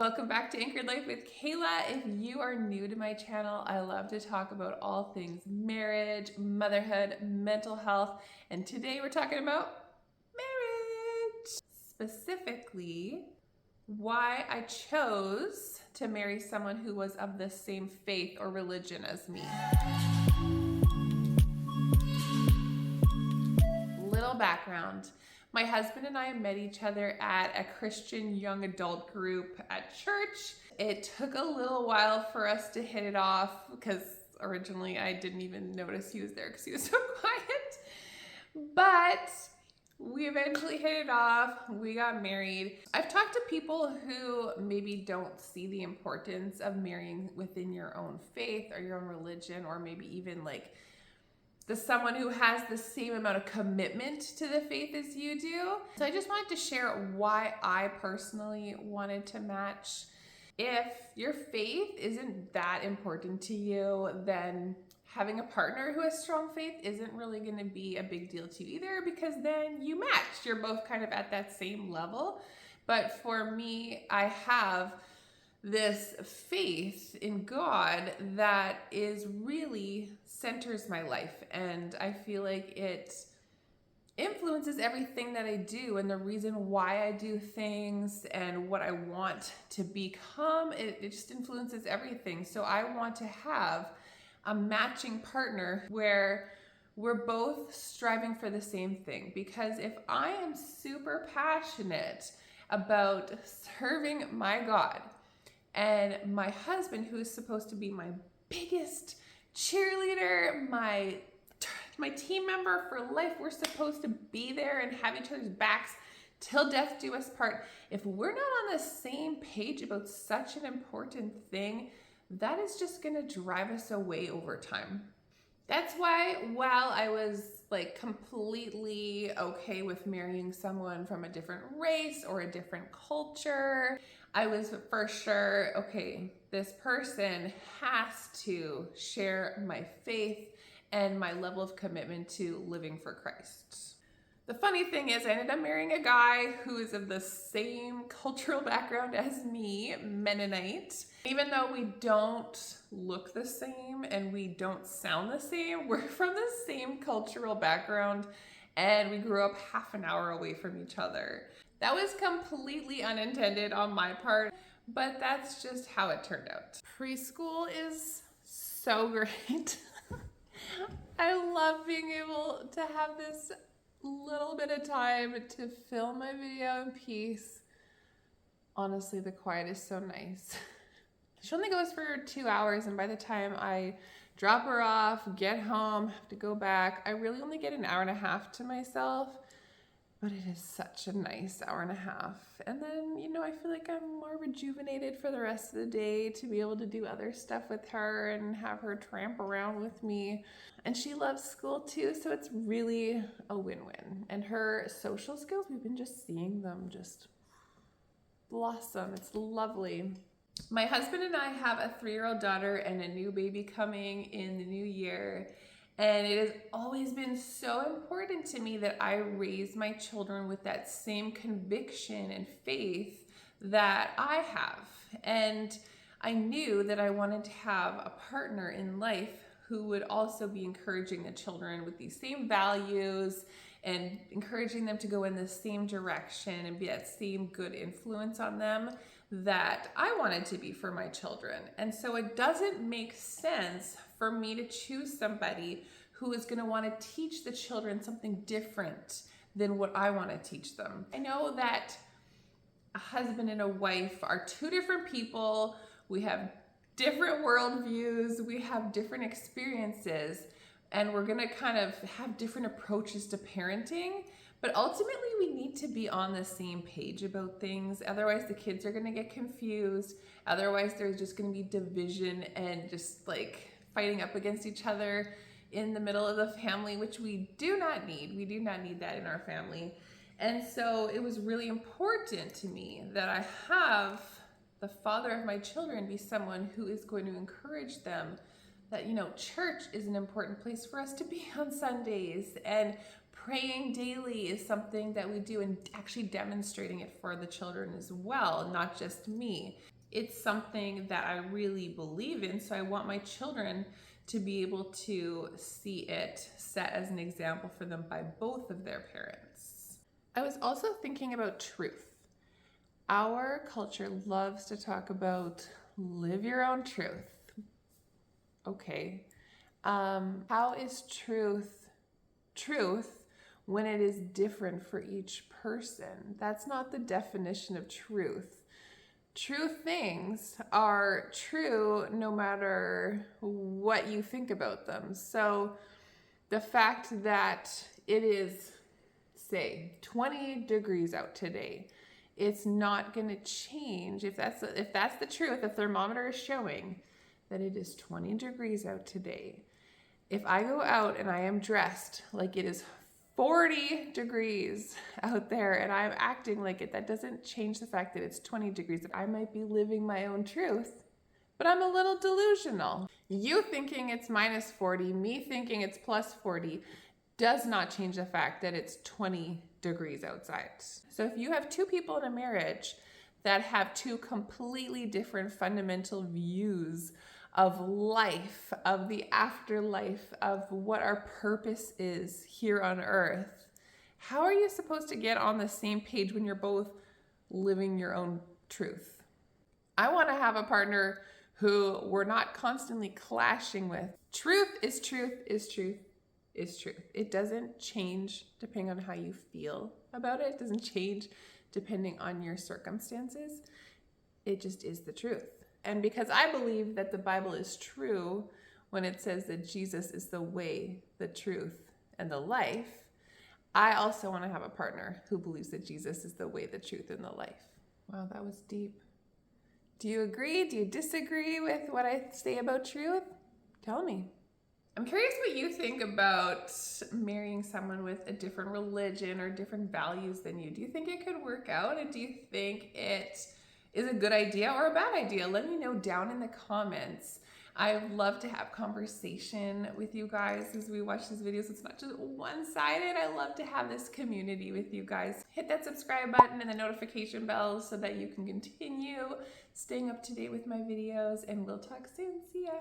Welcome back to Anchored Life with Kayla. If you are new to my channel, I love to talk about all things marriage, motherhood, mental health, and today we're talking about marriage. Specifically, why I chose to marry someone who was of the same faith or religion as me. Little background. My husband and I met each other at a Christian young adult group at church. It took a little while for us to hit it off because originally I didn't even notice he was there because he was so quiet. But we eventually hit it off. We got married. I've talked to people who maybe don't see the importance of marrying within your own faith or your own religion, or maybe even like someone who has the same amount of commitment to the faith as you do. So I just wanted to share why I personally wanted to match. If your faith isn't that important to you, then having a partner who has strong faith isn't really going to be a big deal to you either, because then you match. You're both kind of at that same level. But for me, I have this faith in God that is really centers my life, and I feel like it influences everything that I do and the reason why I do things and what I want to become. It just influences everything. So I want to have a matching partner where we're both striving for the same thing, because if I am super passionate about serving my God, and my husband, who is supposed to be my biggest cheerleader, my team member for life, we're supposed to be there and have each other's backs till death do us part. If we're not on the same page about such an important thing, that is just gonna drive us away over time. That's why, while I was like completely okay with marrying someone from a different race or a different culture, I was for sure, okay, this person has to share my faith and my level of commitment to living for Christ. The funny thing is, I ended up marrying a guy who is of the same cultural background as me, Mennonite. Even though we don't look the same and we don't sound the same, we're from the same cultural background, and we grew up half an hour away from each other. That was completely unintended on my part, but that's just how it turned out. Preschool is so great. I love being able to have this little bit of time to film my video in peace. Honestly, the quiet is so nice. She only goes for 2 hours, and by the time I drop her off, get home, have to go back, I really only get an hour and a half to myself, but it is such a nice hour and a half. And then, I feel like I'm more rejuvenated for the rest of the day to be able to do other stuff with her and have her tramp around with me. And she loves school too, so it's really a win-win. And her social skills, we've been just seeing them just blossom. It's lovely. My husband and I have a 3-year-old daughter and a new baby coming in the new year. And it has always been so important to me that I raise my children with that same conviction and faith that I have. And I knew that I wanted to have a partner in life who would also be encouraging the children with these same values and encouraging them to go in the same direction and be that same good influence on them that I wanted to be for my children. And so it doesn't make sense for me to choose somebody who is going to want to teach the children something different than what I want to teach them. I know that a husband and a wife are two different people. We have different worldviews, we have different experiences, and we're going to kind of have different approaches to parenting. But ultimately, we need to be on the same page about things. Otherwise, the kids are going to get confused. Otherwise, there's just going to be division and just like fighting up against each other in the middle of the family, which we do not need. We do not need that in our family. And so it was really important to me that I have the father of my children be someone who is going to encourage them that, church is an important place for us to be on Sundays, and praying daily is something that we do, and actually demonstrating it for the children as well, not just me. It's something that I really believe in, so I want my children to be able to see it set as an example for them by both of their parents. I was also thinking about truth. Our culture loves to talk about live your own truth. Okay. How is truth when it is different for each person? That's not the definition of truth. True things are true no matter what you think about them. So the fact that it is, say, 20 degrees out today, it's not going to change. If that's the truth, the thermometer is showing that it is 20 degrees out today. If I go out and I am dressed like it is 40 degrees out there and I'm acting like it, that doesn't change the fact that it's 20 degrees. I might be living my own truth, but I'm a little delusional. You thinking it's minus 40, me thinking it's plus 40, does not change the fact that it's 20 degrees outside. So if you have two people in a marriage that have two completely different fundamental views of life, of the afterlife, of what our purpose is here on earth, how are you supposed to get on the same page when you're both living your own truth? I want to have a partner who we're not constantly clashing with. Truth is truth is truth is truth. It doesn't change depending on how you feel about it. It doesn't change depending on your circumstances. It just is the truth. And because I believe that the Bible is true when it says that Jesus is the way, the truth, and the life, I also want to have a partner who believes that Jesus is the way, the truth, and the life. Wow, that was deep. Do you agree? Do you disagree with what I say about truth? Tell me. I'm curious what you think about marrying someone with a different religion or different values than you. Do you think it could work out? And do you think it is a good idea or a bad idea? Let me know down in the comments. I love to have conversation with you guys as we watch these videos. It's not just one-sided. I love to have this community with you guys. Hit that subscribe button and the notification bell so that you can continue staying up to date with my videos, and we'll talk soon. See ya.